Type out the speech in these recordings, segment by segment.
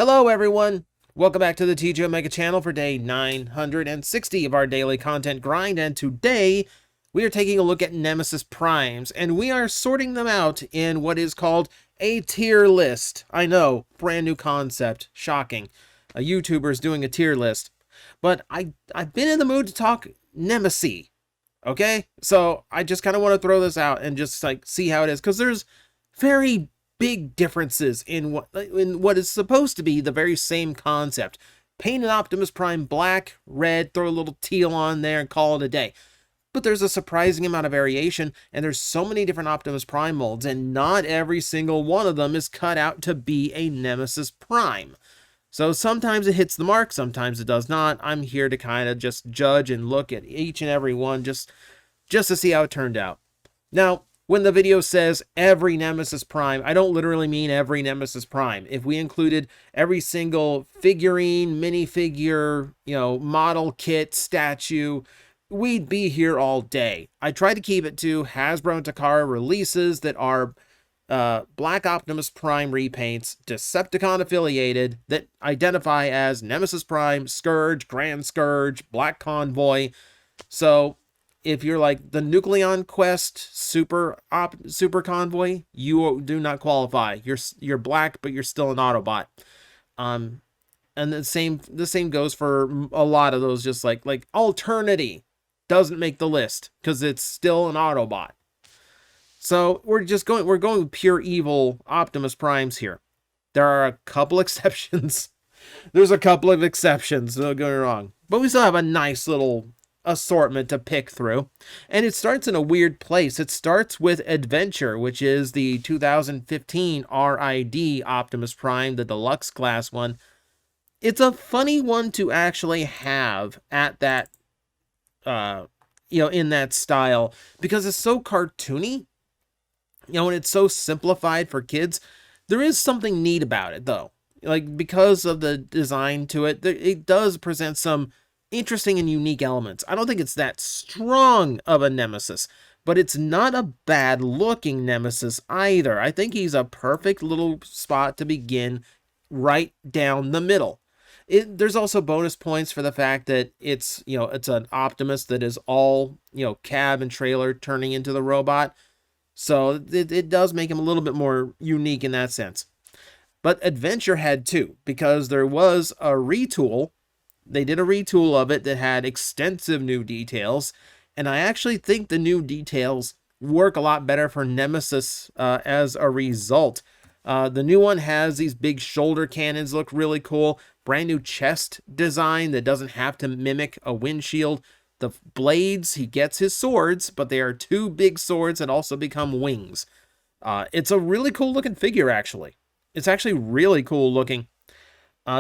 Hello everyone! Welcome back to the TJOmega channel for day 960 of our daily content grind, and today we are taking a look at Nemesis primes, and we are sorting them out in what is called a tier list. I know, brand new concept, shocking. A YouTuber's doing a tier list. But I've been in the mood to talk Nemesis, okay? So I just kind of want to throw this out and just like see how it is, because there's very big differences in what is supposed to be the very same concept. Paint an Optimus Prime black, red, throw a little teal on there and call it a day. But there's a surprising amount of variation, and there's so many different Optimus Prime molds, and not every single one of them is cut out to be a Nemesis Prime. So sometimes it hits the mark, sometimes it does not. I'm here to kind of just judge and look at each and every one just to see how it turned out. Now, when the video says every Nemesis Prime, I don't literally mean every Nemesis Prime. If we included every single figurine, minifigure, model kit, statue, we'd be here all day. I try to keep it to Hasbro and Takara releases that are Black Optimus Prime repaints, Decepticon affiliated, that identify as Nemesis Prime, Scourge, Grand Scourge, Black Convoy. So if you're like the Nucleon Quest Super Convoy, you do not qualify. You're black, but you're still an Autobot. And the same goes for a lot of those. Just like Alternity doesn't make the list because it's still an Autobot. So we're going with pure evil Optimus Primes here. There are a couple exceptions. There's a couple of exceptions. Don't get me wrong, but we still have a nice little assortment to pick through, and it starts in a weird place. It starts with Adventure, which is the 2015 RID Optimus Prime, the deluxe class one. It's a funny one to actually have at that in that style, because it's so cartoony, and it's so simplified for kids. There is something neat about it though, like because of the design to it. It does present some interesting and unique elements. I don't think it's that strong of a Nemesis, but it's not a bad looking Nemesis either. I think he's a perfect little spot to begin right down the middle. There's also bonus points for the fact that it's an Optimus that is all cab and trailer turning into the robot, so it does make him a little bit more unique in that sense. But Adventure had too, because there was a retool. They did a retool of it that had extensive new details, and I actually think the new details work a lot better for Nemesis as a result. The new one has these big shoulder cannons, look really cool. Brand new chest design that doesn't have to mimic a windshield. The blades, he gets his swords, but they are two big swords that also become wings. It's a really cool looking figure, actually. It's actually really cool looking.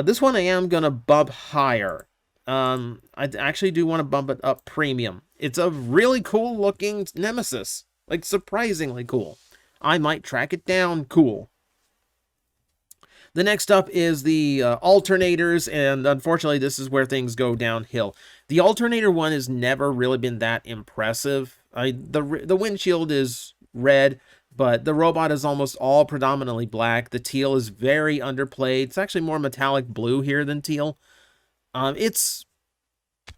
This one I am going to bump higher. I actually do want to bump it up premium. It's a really cool looking Nemesis. Like, surprisingly cool. I might track it down. Cool. The next up is the alternators, and unfortunately this is where things go downhill. The alternator one has never really been that impressive. The windshield is red, but the robot is almost all predominantly black. The teal is very underplayed. It's actually more metallic blue here than teal. It's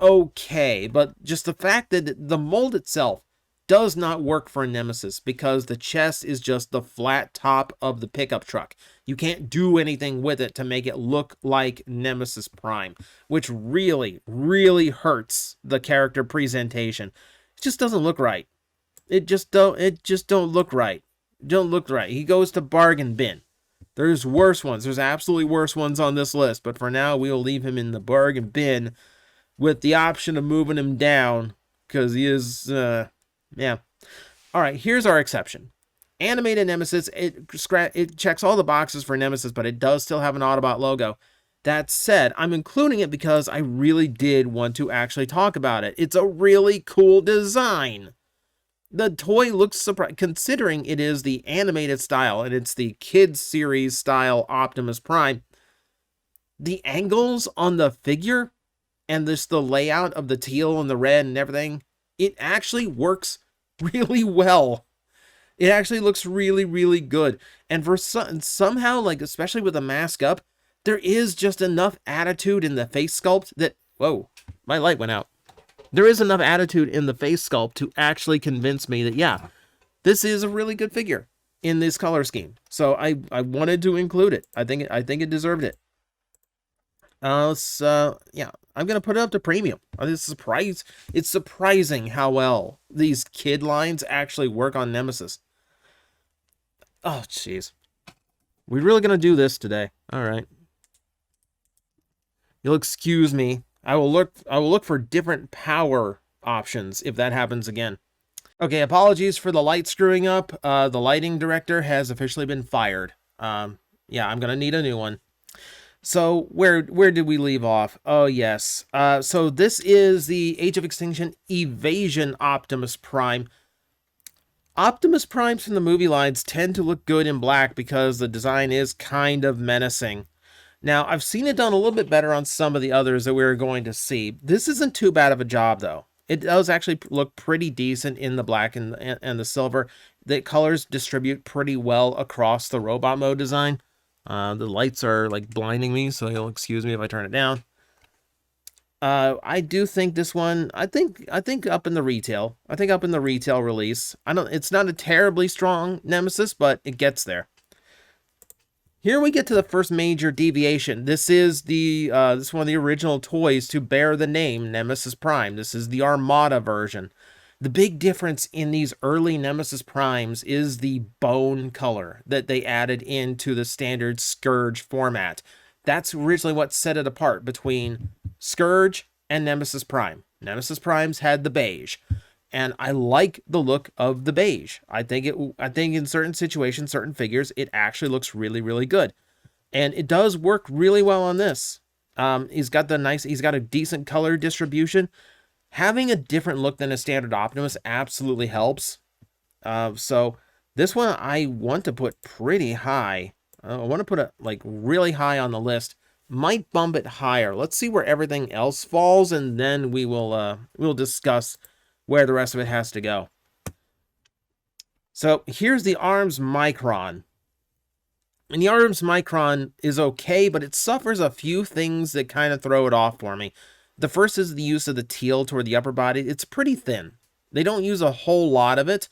okay, but just the fact that the mold itself does not work for a Nemesis, because the chest is just the flat top of the pickup truck. You can't do anything with it to make it look like Nemesis Prime, which really, really hurts the character presentation. It just doesn't look right. It just don't look right. Don't look right. He goes to bargain bin. There's worse ones. There's absolutely worse ones on this list, but for now we'll leave him in the bargain bin with the option of moving him down, because he is yeah. All right, here's our exception. Animated Nemesis, it checks all the boxes for Nemesis, but it does still have an Autobot logo. That said, I'm including it because I really did want to actually talk about it. It's a really cool design. The toy looks surprising, considering it is the animated style and it's the kids series style Optimus Prime. The angles on the figure and the layout of the teal and the red and everything, it actually works really well. It actually looks really, really good. And for somehow, like, especially with the mask up, there is just enough attitude in the face sculpt that, whoa, my light went out. There is enough attitude in the face sculpt to actually convince me that, yeah, this is a really good figure in this color scheme. So I wanted to include it. I think it deserved it. So yeah, I'm gonna put it up to premium. It's surprising how well these kid lines actually work on Nemesis. Oh, jeez. We're really gonna do this today. All right. You'll excuse me. I will look for different power options if that happens again. Okay, apologies for the light screwing up. The lighting director has officially been fired. Yeah, I'm gonna need a new one. So where did we leave off? Oh yes. So this is the Age of Extinction Evasion Optimus Prime. Optimus Primes from the movie lines tend to look good in black because the design is kind of menacing. Now, I've seen it done a little bit better on some of the others that we're going to see. This isn't too bad of a job, though. It does actually look pretty decent in the black and the silver. The colors distribute pretty well across the robot mode design. The lights are like blinding me, so you'll excuse me if I turn it down. I do think this one, I think up in the retail. I think up in the retail release. It's not a terribly strong Nemesis, but it gets there. Here we get to the first major deviation. This is this one of the original toys to bear the name Nemesis Prime. This is the Armada version. The big difference in these early Nemesis Primes is the bone color that they added into the standard Scourge format. That's originally what set it apart between Scourge and Nemesis Prime. Nemesis Primes had the beige, and I like the look of the beige. I think in certain situations, certain figures, it actually looks really, really good. And it does work really well on this. He's got a decent color distribution. Having a different look than a standard Optimus absolutely helps. So this one I want to put pretty high. I want to put it like really high on the list. Might bump it higher. Let's see where everything else falls, and then we'll discuss where the rest of it has to go. So here's the Arms Micron. And the Arms Micron is okay, but it suffers a few things that kind of throw it off for me. The first is the use of the teal toward the upper body. It's pretty thin. They don't use a whole lot of it,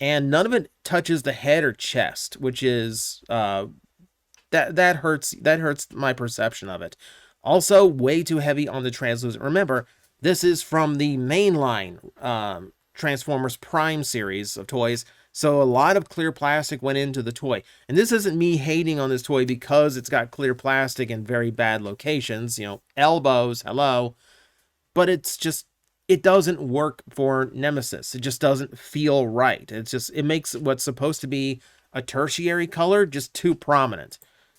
and none of it touches the head or chest, which is that hurts my perception of it. Also, way too heavy on the translucent. Remember, this is from the mainline Transformers Prime series of toys, so a lot of clear plastic went into the toy. And this isn't me hating on this toy because it's got clear plastic in very bad locations, elbows, hello. But it doesn't work for Nemesis. It just doesn't feel right. It makes what's supposed to be a tertiary color just too prominent.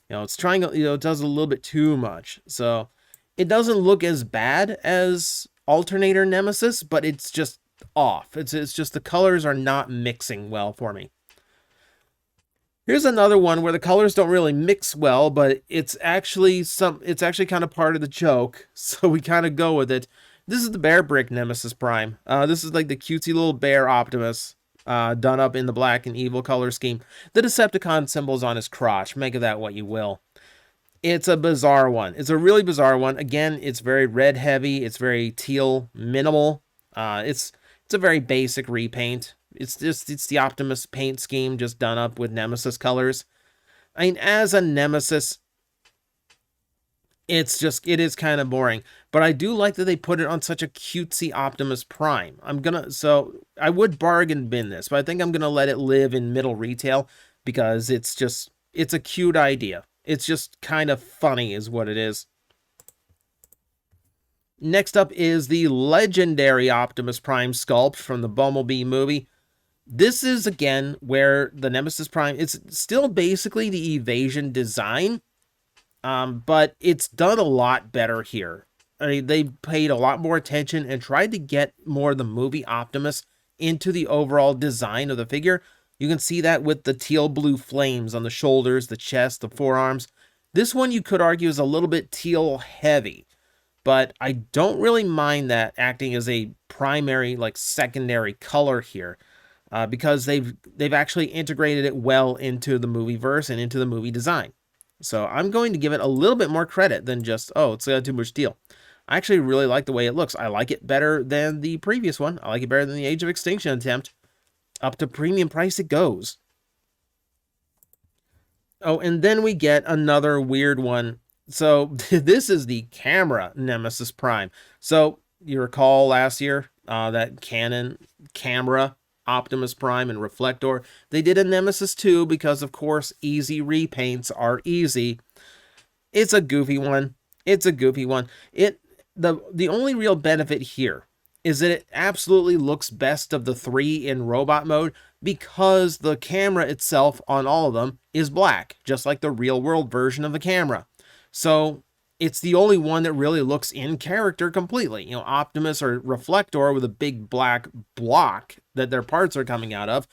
It's trying, it does a little bit too much. So it doesn't look as bad as Alternator Nemesis, but it's just off. It's just the colors are not mixing well for me. Here's another one where the colors don't really mix well, but it's actually kind of part of the joke, so we kind of go with it. This is the Bear Brick Nemesis Prime. This is like the cutesy little bear Optimus, done up in the black and evil color scheme. The Decepticon symbol's on his crotch. Make of that what you will. It's a bizarre one. It's a really bizarre one. Again, it's very red heavy. It's very teal minimal. It's a very basic repaint. It's the Optimus paint scheme just done up with Nemesis colors. I mean, as a Nemesis, it is kind of boring. But I do like that they put it on such a cutesy Optimus Prime. So I would bargain bin this, but I think I'm gonna let it live in middle retail because it's a cute idea. It's just kind of funny is what it is. Next up is the legendary Optimus Prime sculpt from the Bumblebee movie. This is, again, where the Nemesis Prime, it's still basically the Evasion design, but it's done a lot better here. I mean, they paid a lot more attention and tried to get more of the movie Optimus into the overall design of the figure. You can see that with the teal blue flames on the shoulders, the chest, the forearms. This one you could argue is a little bit teal heavy, but I don't really mind that acting as a primary, like secondary color here, because they've actually integrated it well into the movie verse and into the movie design. So I'm going to give it a little bit more credit than just, oh, it's got too much steel. I actually really like the way it looks. I like it better than the previous one. I like it better than the Age of Extinction attempt. Up to premium price it goes. Oh, and then we get another weird one. So this is the camera Nemesis Prime. So you recall last year that Canon camera Optimus Prime and Reflector. They did a Nemesis 2 because, of course, easy repaints are easy. It's a goofy one. It's a goofy one. The only real benefit here is that it absolutely looks best of the three in robot mode because the camera itself on all of them is black, just like the real world version of the camera. So it's the only one that really looks in character completely. You know, Optimus or Reflector with a big black block that their parts are coming out of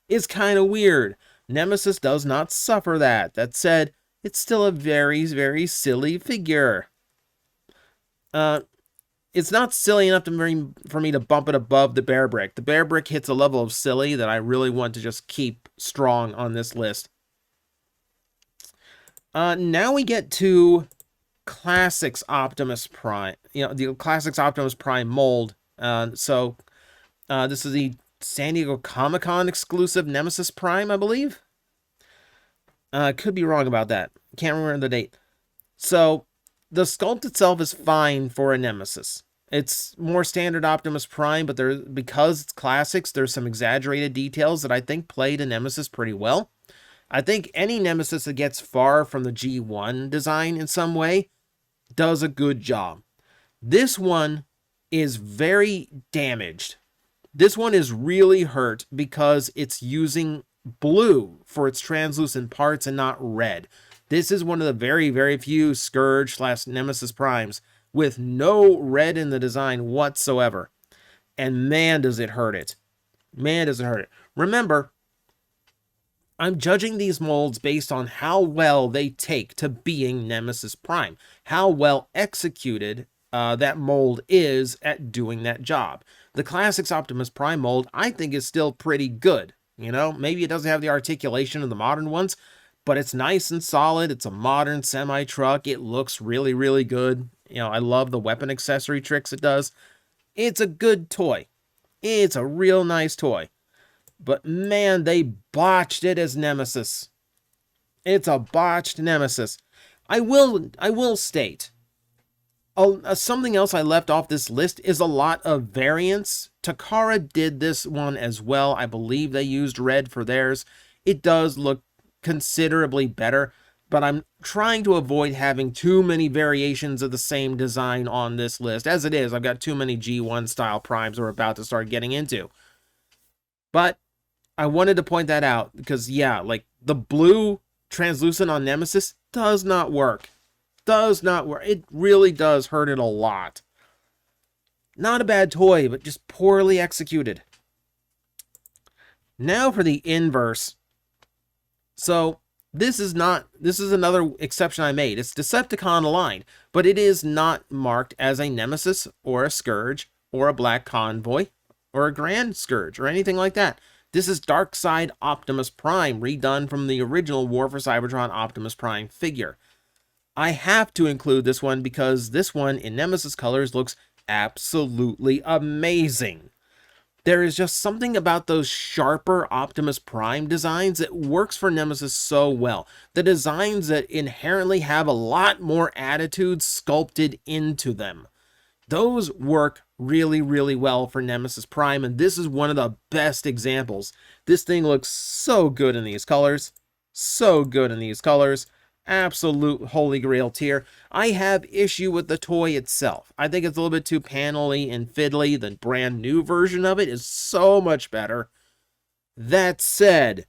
is kind of weird. Nemesis does not suffer that. That said, it's still a very, very silly figure. It's not silly enough for me to bump it above the Bear Brick. The Bear Brick hits a level of silly that I really want to just keep strong on this list. Now we get to Classics Optimus Prime. You know, the Classics Optimus Prime mold. This is the San Diego Comic-Con exclusive Nemesis Prime, I believe. Could be wrong about that. Can't remember the date. So, the sculpt itself is fine for a Nemesis. It's more standard Optimus Prime, but because it's classics, there's some exaggerated details that I think play to Nemesis pretty well. I think any Nemesis that gets far from the G1 design in some way does a good job. This one is very damaged. This one is really hurt because it's using blue for its translucent parts and not red. This is one of the very, very few Scourge / Nemesis Primes with no red in the design whatsoever. And man, does it hurt it. Man, does it hurt it. Remember, I'm judging these molds based on how well they take to being Nemesis Prime. How well executed that mold is at doing that job. The Classics Optimus Prime mold, I think, is still pretty good. You know, maybe it doesn't have the articulation of the modern ones, but it's nice and solid. It's a modern semi-truck. It looks really, really good. You know, I love the weapon accessory tricks it does. It's a good toy. It's a real nice toy. But man, they botched it as Nemesis. It's a botched Nemesis. I will state, something else I left off this list is a lot of variants. Takara did this one as well. I believe they used red for theirs. It does look considerably better, but I'm trying to avoid having too many variations of the same design on this list. As it is, I've got too many G1 style primes we're about to start getting into. But I wanted to point that out because, yeah, like the blue translucent on Nemesis does not work. Does not work. It really does hurt it a lot. Not a bad toy, but just poorly executed. Now for the inverse. So this is another exception I made. It's Decepticon aligned, but it is not marked as a Nemesis or a Scourge or a Black Convoy or a Grand Scourge or anything like that. This is Darkseid Optimus Prime, redone from the original War for Cybertron Optimus Prime figure. I have to include this one because this one in Nemesis colors looks absolutely amazing. There is just something about those sharper Optimus Prime designs that works for Nemesis so well. The designs that inherently have a lot more attitude sculpted into them. Those work really, really well for Nemesis Prime, and this is one of the best examples. This thing looks so good in these colors. So good in these colors. Absolute holy grail tier. I have issue with the toy itself. I think it's a little bit too panel-y and fiddly. The brand new version of it is so much better. That said,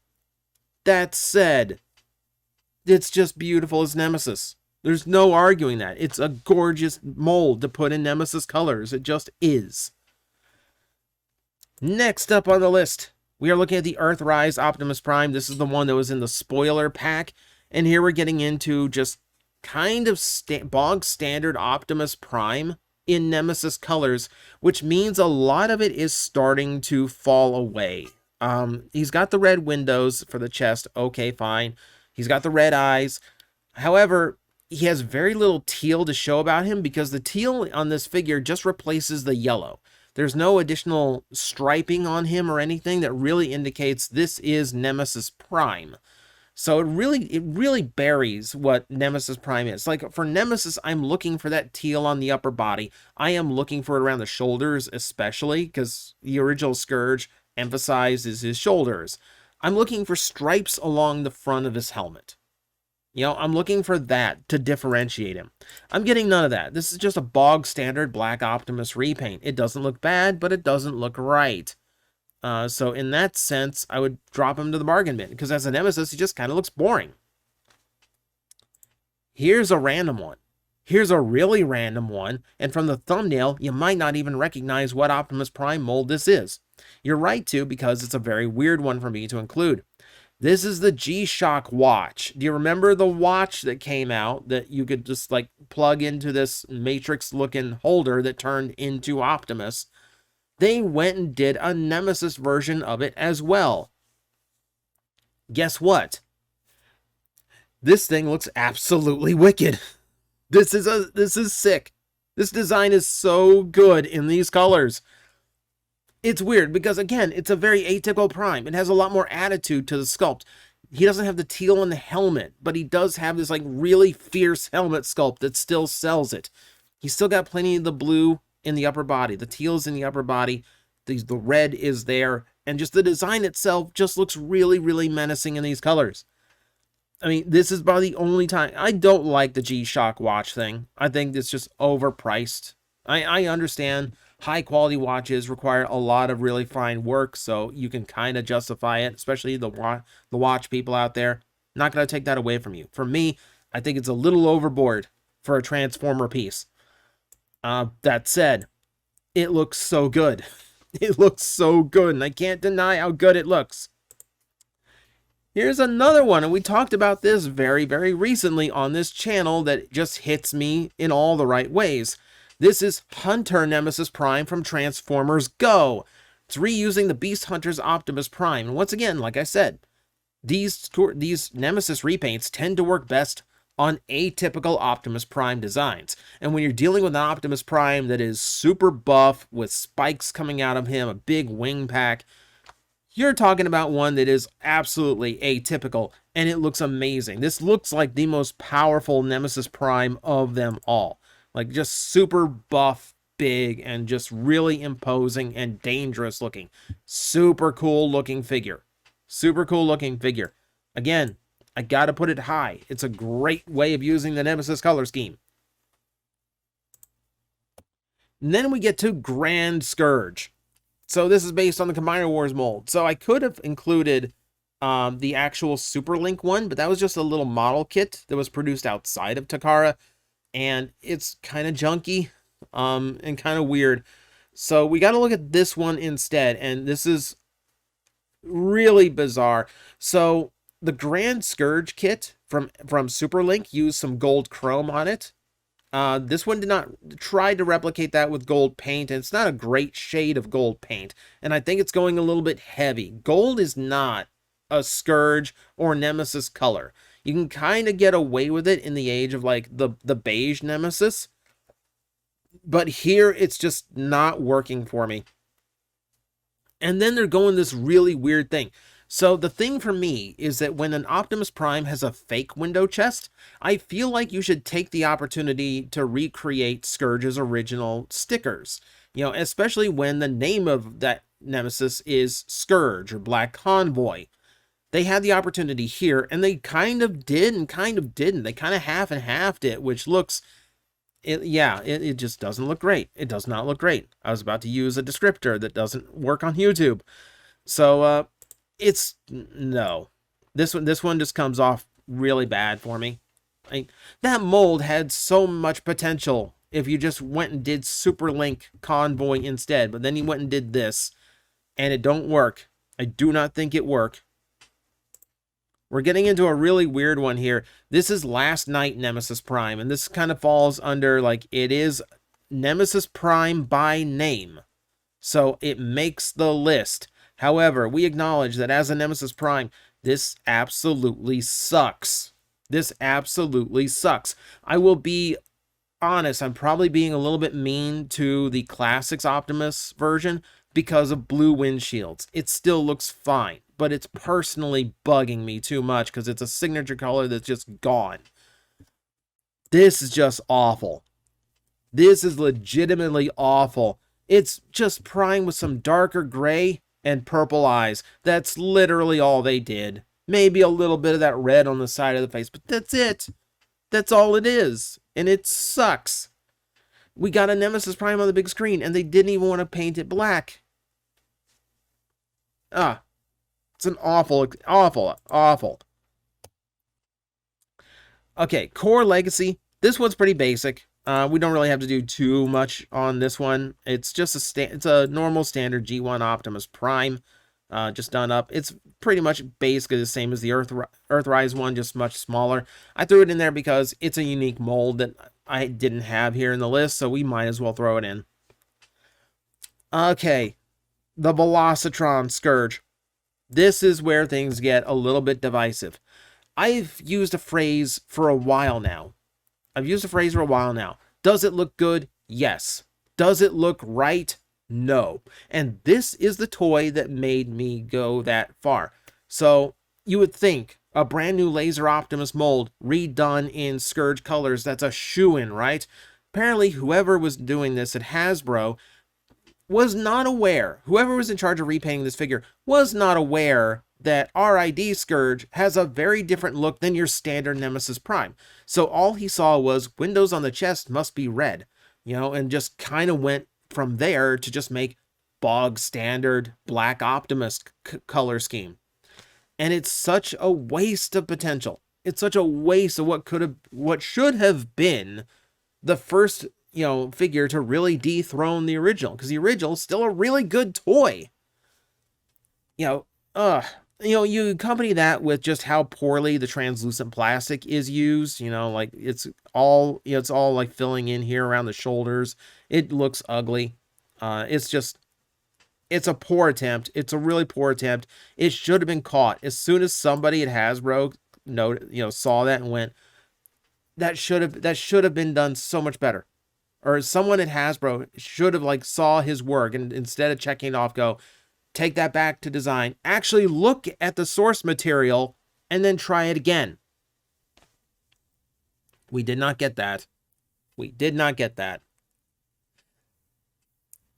it's just beautiful as Nemesis. There's no arguing that. It's a gorgeous mold to put in Nemesis colors. It just is. Next up on the list, we are looking at the Earthrise Optimus Prime. This is the one that was in the spoiler pack. And here we're getting into just kind of bog standard Optimus Prime in Nemesis colors, which means a lot of it is starting to fall away. He's got the red windows for the chest. Okay, fine. He's got the red eyes. However, he has very little teal to show about him because the teal on this figure just replaces the yellow. There's no additional striping on him or anything that really indicates this is Nemesis Prime. So it really buries what Nemesis Prime is. Like for Nemesis, I'm looking for that teal on the upper body. I am looking for it around the shoulders, especially because the original Scourge emphasizes his shoulders. I'm looking for stripes along the front of his helmet. I'm looking for that to differentiate him. I'm getting none of that. This is just a bog standard Black Optimus repaint. It doesn't look bad, but it doesn't look right. So in that sense, I would drop him to the bargain bin, because as a Nemesis, he just kind of looks boring. Here's a random one. Here's a really random one, and from the thumbnail, you might not even recognize what Optimus Prime mold this is. You're right to, because it's a very weird one for me to include. This is the G-Shock watch. Do you remember the watch that came out that you could just like plug into this Matrix-looking holder that turned into Optimus? They went and did a Nemesis version of it as well. Guess what? This thing looks absolutely wicked. This is sick. This design is so good in these colors. It's weird because, again, it's a very atypical Prime. It has a lot more attitude to the sculpt. He doesn't have the teal on the helmet, but he does have this like really fierce helmet sculpt that still sells it. He's still got plenty of the blue in the upper body. The teal's in the upper body. The red is there. And just the design itself just looks really, really menacing in these colors. I mean, this is about the only time. I don't like the G-Shock watch thing. I think it's just overpriced. I understand high quality watches require a lot of really fine work, so you can kind of justify it, especially the watch people out there. Not going to take that away from you. For me, I think it's a little overboard for a Transformer piece. That said, it looks so good. It looks so good, and I can't deny how good it looks. Here's another one, and we talked about this very, very recently on this channel that just hits me in all the right ways. This is Hunter Nemesis Prime from Transformers Go. It's reusing the Beast Hunter's Optimus Prime. And once again, like I said, these Nemesis repaints tend to work best on atypical Optimus Prime designs. And when you're dealing with an Optimus Prime that is super buff with spikes coming out of him, a big wing pack, you're talking about one that is absolutely atypical, and it looks amazing. This looks like the most powerful Nemesis Prime of them all. Like, just super buff, big, and just really imposing and dangerous looking. Super cool looking figure. Super cool looking figure. Again, I gotta put it high. It's a great way of using the Nemesis color scheme. And then we get to Grand Scourge. So this is based on the Combiner Wars mold. So I could have included the actual Super Link one, but that was just a little model kit that was produced outside of Takara. And it's kind of junky and kind of weird. So we got to look at this one instead. And this is really bizarre. So the Grand Scourge kit from Super Link used some gold chrome on it. This one did not try to replicate that with gold paint, and it's not a great shade of gold paint, and I think it's going a little bit heavy. Gold is not a Scourge or Nemesis color. You can kind of get away with it in the age of like the beige Nemesis, but here it's just not working for me. And then they're going this really weird thing. So the thing for me is that when an Optimus Prime has a fake window chest, I feel like you should take the opportunity to recreate Scourge's original stickers. You know, especially when the name of that Nemesis is Scourge or Black Convoy. They had the opportunity here, and they kind of did and kind of didn't. They kind of half and halved it, which looks, it just doesn't look great. It does not look great. I was about to use a descriptor that doesn't work on YouTube. So, it's no. This one just comes off really bad for me. That mold had so much potential if you just went and did Super Link Convoy instead, but then you went and did this, and it don't work. I do not think it worked. We're getting into a really weird one here. This is Last Night Nemesis Prime, and this kind of falls under, like, it is Nemesis Prime by name. So it makes the list. However, we acknowledge that as a Nemesis Prime, this absolutely sucks. This absolutely sucks. I will be honest, I'm probably being a little bit mean to the Classics Optimus version because of blue windshields. It still looks fine, but it's personally bugging me too much because it's a signature color that's just gone. This is just awful. This is legitimately awful. It's just Prime with some darker gray and purple eyes. That's literally all they did. Maybe a little bit of that red on the side of the face, but that's it. That's all it is. And it sucks. We got a Nemesis Prime on the big screen, and they didn't even want to paint it black. It's an awful. Okay, Core Legacy. This one's pretty basic. We don't really have to do too much on this one. It's just it's a normal standard G1 Optimus Prime, just done up. It's pretty much basically the same as the Earthrise one, just much smaller. I threw it in there because it's a unique mold that I didn't have here in the list, so we might as well throw it in. Okay, the Velocitron Scourge. This is where things get a little bit divisive. I've used a phrase for a while now. Does it look good? Yes. Does it look right? No. And this is the toy that made me go that far. So you would think a brand new Laser Optimus mold redone in Scourge colors, that's a shoo-in, right? Apparently whoever was doing this at Hasbro was not aware, whoever was in charge of repainting this figure was not aware that RID Scourge has a very different look than your standard Nemesis Prime. So all he saw was windows on the chest must be red, and just kind of went from there to just make bog standard Black Optimus color scheme. And it's such a waste of potential. It's such a waste of what should have been the first, figure to really dethrone the original, because the original is still a really good toy. You accompany that with just how poorly the translucent plastic is used, like it's all like filling in here around the shoulders. It looks ugly. It's a poor attempt. It's a really poor attempt. It should have been caught as soon as somebody at Hasbro saw that and went, that should have been done so much better. Or someone at Hasbro should have saw his work, and instead of checking it off, go, take that back to design. Actually look at the source material and then try it again. We did not get that.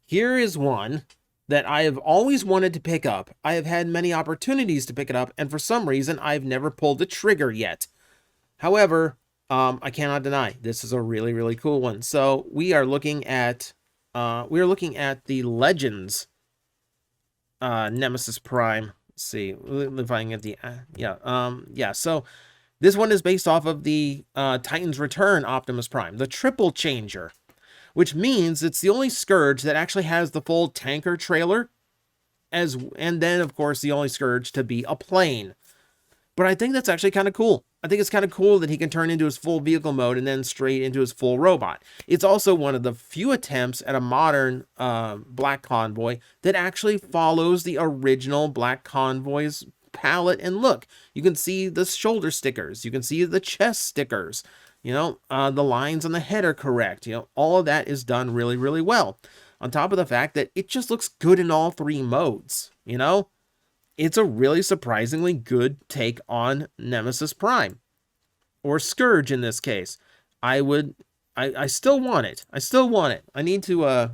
Here is one that I have always wanted to pick up. I have had many opportunities to pick it up, and for some reason, I've never pulled the trigger yet. However, I cannot deny this is a really, really cool one. So we are looking at the Legends Nemesis Prime. Let's see if I can get the so this one is based off of the Titan's Return Optimus Prime, the Triple Changer, which means it's the only Scourge that actually has the full tanker trailer, and then of course the only Scourge to be a plane. But I think that's actually kind of cool. I think it's kind of cool that he can turn into his full vehicle mode and then straight into his full robot. It's also one of the few attempts at a modern Black Convoy that actually follows the original Black Convoy's palette and look. You can see the shoulder stickers. You can see the chest stickers. The lines on the head are correct. All of that is done really, really well. On top of the fact that it just looks good in all three modes. It's a really surprisingly good take on Nemesis Prime, or Scourge in this case. I still want it. I need to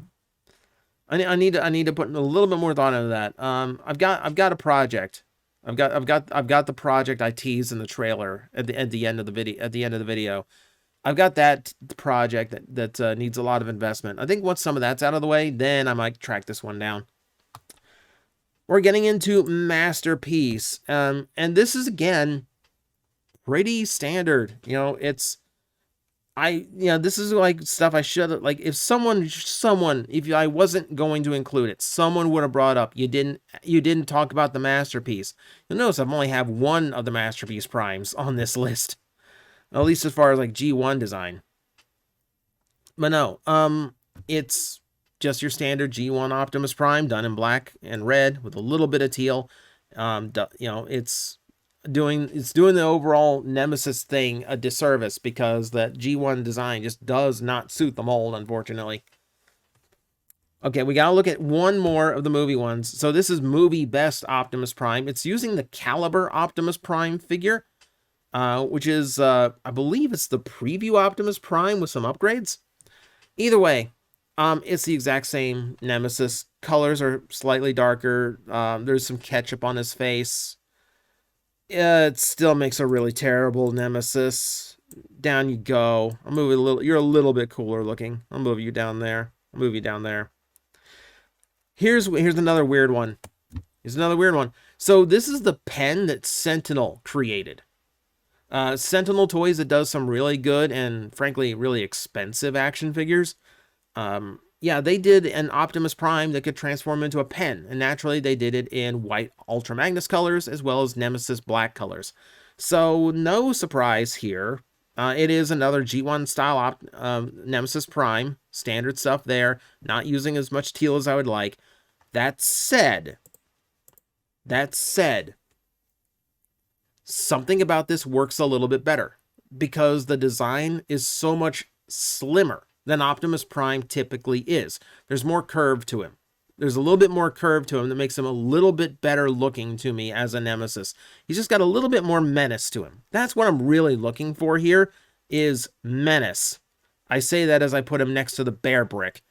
I need to put a little bit more thought into that. I've got a project. I've got the project I teased in the trailer at the end of the video. I've got that project that needs a lot of investment. I think once some of that's out of the way, then I might track this one down. We're getting into Masterpiece, and this is again pretty standard. This is like stuff I should have, like, if I wasn't going to include it, someone would have brought up, you didn't talk about the Masterpiece. You'll notice I've only have one of the Masterpiece Primes on this list, at least as far as like G1 design. But no, it's just your standard G1 Optimus Prime done in black and red with a little bit of teal. It's it's doing the overall Nemesis thing a disservice because that G1 design just does not suit the mold, unfortunately. Okay, we gotta look at one more of the movie ones. So this is movie best Optimus Prime. It's using the Caliber Optimus Prime figure, which is, I believe it's the preview Optimus Prime with some upgrades. Either way, it's the exact same Nemesis. Colors are slightly darker. There's some ketchup on his face. It still makes a really terrible Nemesis. Down you go. I'll move it a little. You're a little bit cooler looking. I'll move you down there. I'll move you down there. Here's another weird one. Here's another weird one. So this is the pen that Sentinel created. Sentinel Toys that does some really good and frankly really expensive action figures. Yeah, they did an Optimus Prime that could transform into a pen, and naturally they did it in white Ultra Magnus colors as well as Nemesis black colors. So no surprise here. It is another G1 style Nemesis Prime, standard stuff there, not using as much teal as I would like. That said, something about this works a little bit better because the design is so much slimmer than Optimus Prime typically is. There's more curve to him. There's a little bit more curve to him that makes him a little bit better looking to me as a Nemesis. He's just got a little bit more menace to him. That's what I'm really looking for here, is menace. I say that as I put him next to the Bear Brick.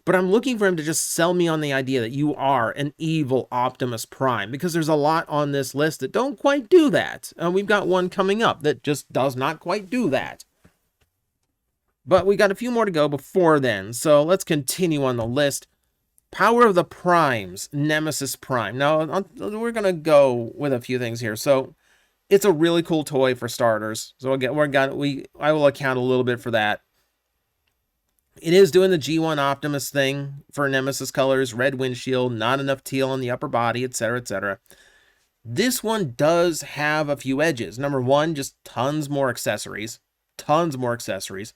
But I'm looking for him to just sell me on the idea that you are an evil Optimus Prime, because there's a lot on this list that don't quite do that. We've got one coming up that just does not quite do that. But we got a few more to go before then, so let's continue on the list. Power of the Primes, Nemesis Prime. Now, we're going to go with a few things here. So, it's a really cool toy for starters. So, I will account a little bit for that. It is doing the G1 Optimus thing for Nemesis colors, red windshield, not enough teal on the upper body, etc., etc. This one does have a few edges. Number one, just tons more accessories. Tons more accessories.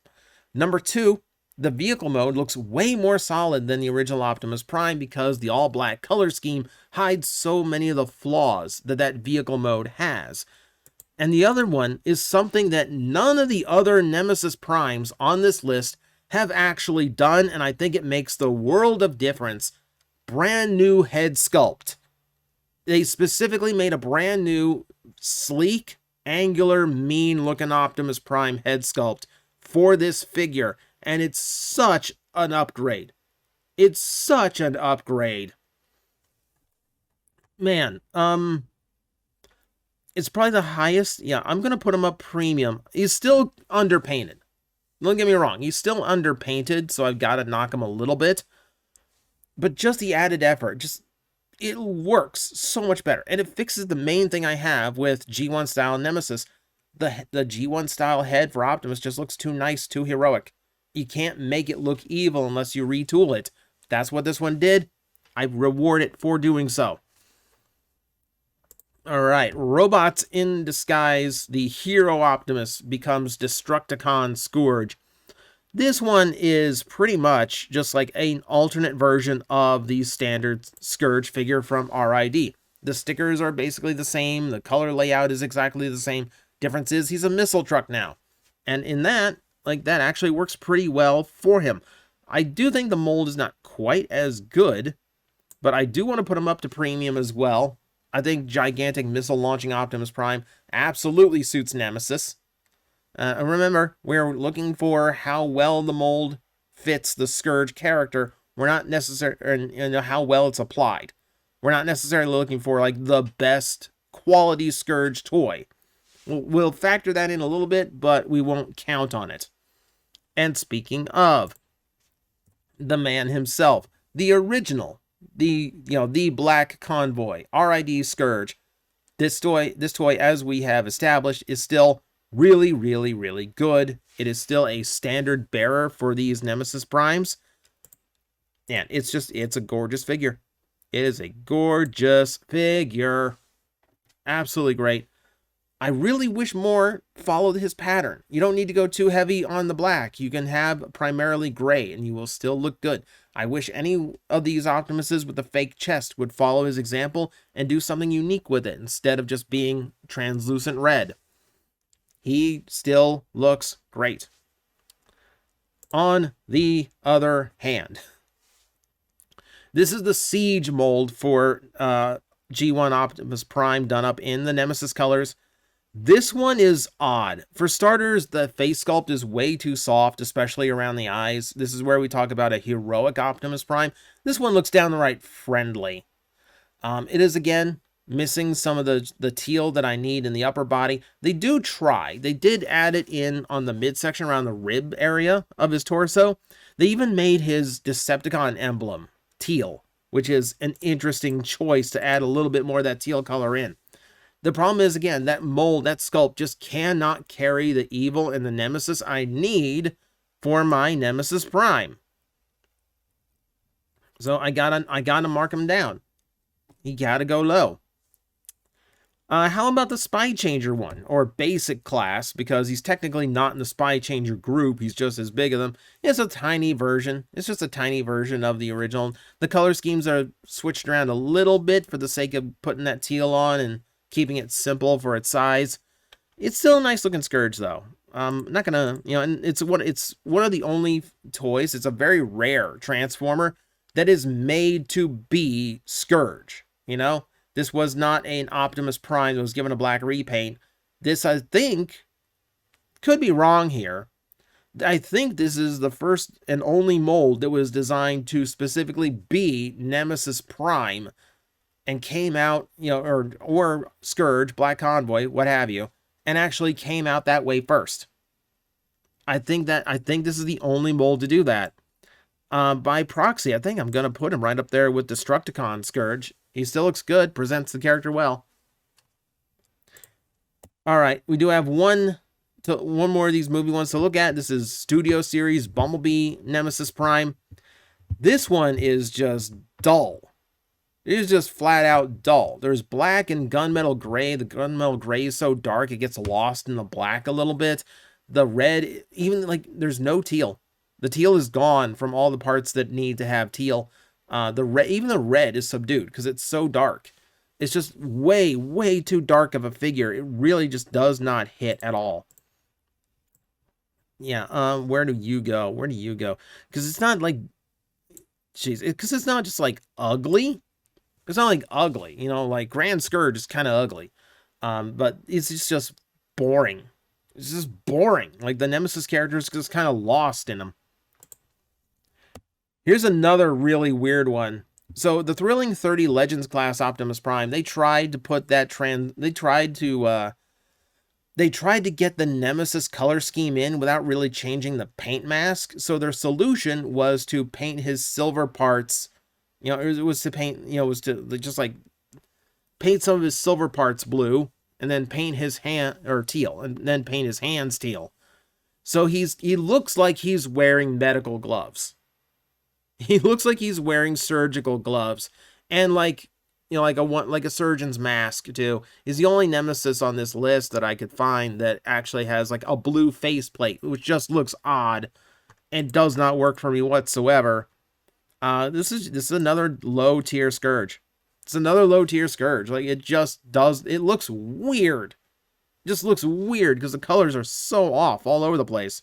Number two, the vehicle mode looks way more solid than the original Optimus Prime because the all-black color scheme hides so many of the flaws that vehicle mode has. And the other one is something that none of the other Nemesis Primes on this list have actually done, and I think it makes the world of difference. Brand new head sculpt. They specifically made a brand new, sleek, angular, mean-looking Optimus Prime head sculpt for this figure, and it's such an upgrade. It's such an upgrade. Man, it's probably the highest. Yeah, I'm going to put him up premium. He's still underpainted. Don't get me wrong, he's still underpainted, so I've got to knock him a little bit. But just the added effort, it works so much better. And it fixes the main thing I have with G1 style Nemesis. The G1 style head for Optimus just looks too nice, too heroic. You can't make it look evil unless you retool it. That's what this one did. I reward it for doing so. Alright, Robots in Disguise, the Hero Optimus becomes Destructicon Scourge. This one is pretty much just like an alternate version of the standard Scourge figure from RID. The stickers are basically the same, the color layout is exactly the same. Difference is he's a missile truck now. And in that, that actually works pretty well for him. I do think the mold is not quite as good, but I do want to put him up to premium as well. I think gigantic missile launching Optimus Prime absolutely suits Nemesis. Remember, we're looking for how well the mold fits the Scourge character. We're not necessarily how well it's applied. We're not necessarily looking for the best quality Scourge toy. We'll factor that in a little bit, but we won't count on it. And speaking of, the man himself, the original, the Black Convoy, RID Scourge. This toy, as we have established, is still really, really, really good. It is still a standard bearer for these Nemesis Primes. And it's a gorgeous figure. It is a gorgeous figure. Absolutely great. I really wish more followed his pattern. You don't need to go too heavy on the black. You can have primarily gray and you will still look good. I wish any of these Optimuses with the fake chest would follow his example and do something unique with it instead of just being translucent red. He still looks great. On the other hand, this is the Siege mold for G1 Optimus Prime done up in the Nemesis colors. This one is odd. For starters, the face sculpt is way too soft, especially around the eyes. This is where we talk about a heroic Optimus Prime. This one looks downright friendly. It is, again, missing some of the teal that I need in the upper body. They do try. They did add it in on the midsection around the rib area of his torso. They even made his Decepticon emblem teal, which is an interesting choice to add a little bit more of that teal color in. The problem is, again, that mold, that sculpt just cannot carry the evil and the Nemesis I need for my Nemesis Prime. So I gotta mark him down. He gotta go low. How about the Spy Changer one, or basic class, because he's technically not in the Spy Changer group, he's just as big as them. It's a tiny version. It's just a tiny version of the original. The color schemes are switched around a little bit for the sake of putting that teal on and keeping it simple for its size. It's still a nice looking Scourge though. Not gonna, and it's one of the only toys. It's a very rare Transformer that is made to be Scourge. This was not an Optimus Prime that was given a black repaint. This, I think, could be wrong here. I think this is the first and only mold that was designed to specifically be Nemesis Prime and came out, or Scourge, Black Convoy, what have you, and actually came out that way first. I think this is the only mold to do that. By proxy, I think I'm going to put him right up there with Destructicon Scourge. He still looks good, presents the character well. All right, we do have one more of these movie ones to look at. This is Studio Series Bumblebee Nemesis Prime. This one is just dull. It is just flat out dull. There's black and gunmetal gray. The gunmetal gray is so dark it gets lost in the black a little bit. The red, even there's no teal. The teal is gone from all the parts that need to have teal. Even the red is subdued because it's so dark. It's just way, way too dark of a figure. It really just does not hit at all. Yeah, where do you go? Where do you go? Because it's not because it's not just ugly. It's not ugly, Grand Scourge is kind of ugly. But it's just boring. It's just boring. The Nemesis character is just kind of lost in them. Here's another really weird one. So the Thrilling 30 Legends class Optimus Prime, they tried to put that they tried to get the Nemesis color scheme in without really changing the paint mask. So their solution was to paint his silver parts. It was to paint, was to just paint some of his silver parts blue and then paint his hand or teal and then paint his hands teal. So he looks like he's wearing medical gloves. He looks like he's wearing surgical gloves and like a surgeon's mask too. Is the only Nemesis on this list that I could find that actually has a blue faceplate, which just looks odd and does not work for me whatsoever. This is another low tier Scourge. It's another low tier Scourge. It looks weird. It just looks weird because the colors are so off all over the place.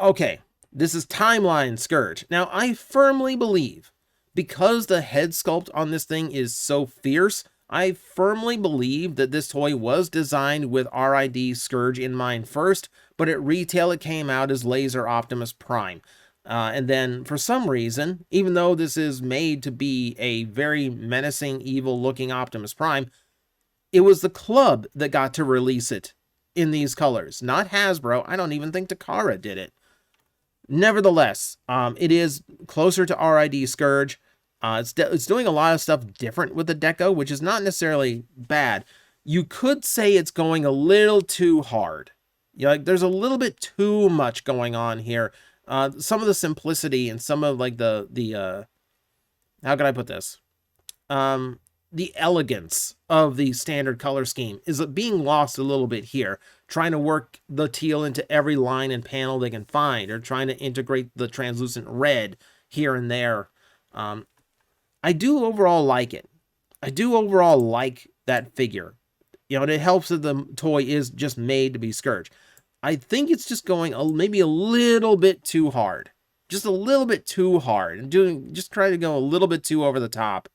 Okay, this is Timeline Scourge. Now, I firmly believe, because the head sculpt on this thing is so fierce, I firmly believe that this toy was designed with RID Scourge in mind first, but at retail it came out as Laser Optimus Prime. And then, for some reason, even though this is made to be a very menacing, evil-looking Optimus Prime, it was the club that got to release it in these colors, not Hasbro. I don't even think Takara did it. Nevertheless, it is closer to RID Scourge. It's doing a lot of stuff different with the deco, which is not necessarily bad. You could say it's going a little too hard. There's a little bit too much going on here. Some of the simplicity and some of the how can I put this? the elegance of the standard color scheme is being lost a little bit here, trying to work the teal into every line and panel they can find, or trying to integrate the translucent red here and there. I do overall like it. I do overall like that figure. You know, and it helps that the toy is just made to be Scourge. I think it's just going maybe a little bit too hard. Just a little bit too hard. And just try to go a little bit too over the top.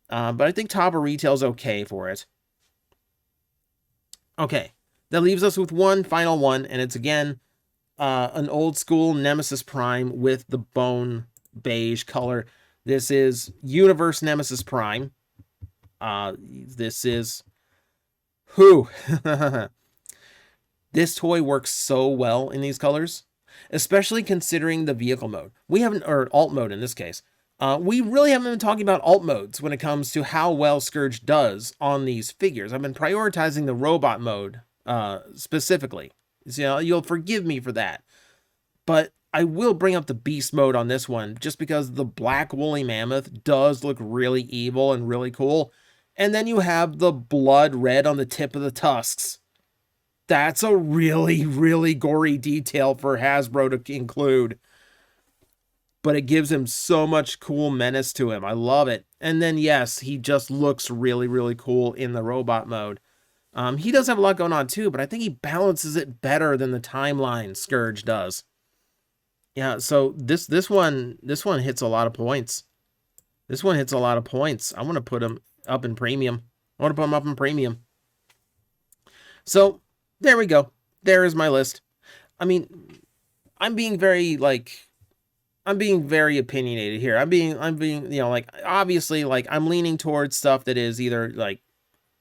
But I think top of retail is okay for it. Okay, that leaves us with one final one, and it's again an old school Nemesis Prime with the bone beige color. This is Universe Nemesis Prime. This is who. This toy works so well in these colors, especially considering the vehicle mode. We haven't, or alt mode in this case. We really haven't been talking about alt modes when it comes to how well Scourge does on these figures. I've been prioritizing the robot mode specifically. So, you'll forgive me for that. But I will bring up the beast mode on this one just because the black woolly mammoth does look really evil and really cool. And then you have the blood red on the tip of the tusks. That's a really, really gory detail for Hasbro to include. But it gives him so much cool menace to him. I love it. And then, yes, he just looks really, really cool in the robot mode. He does have a lot going on too, but I think he balances it better than the timeline Scourge does. Yeah, so this one hits a lot of points. This one hits a lot of points. I want to put him up in premium. I want to put him up in premium. So, there we go. There is my list. I mean, I'm being very opinionated here. I'm being, you know, like, obviously, like, I'm leaning towards stuff that is either, like,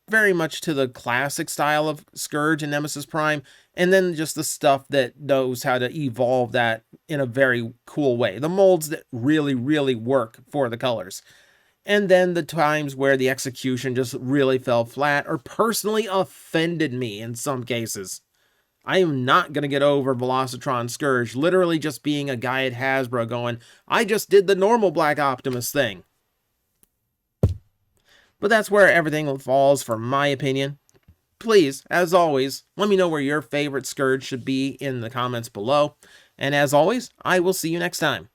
very much to the classic style of Scourge and Nemesis Prime, and then just the stuff that knows how to evolve that in a very cool way. The molds that really, really work for the colors. And then the times where the execution just really fell flat or personally offended me in some cases. I am not going to get over Velocitron Scourge literally just being a guy at Hasbro going, I just did the normal Black Optimus thing. But that's where everything falls, for my opinion. Please, as always, let me know where your favorite Scourge should be in the comments below. And as always, I will see you next time.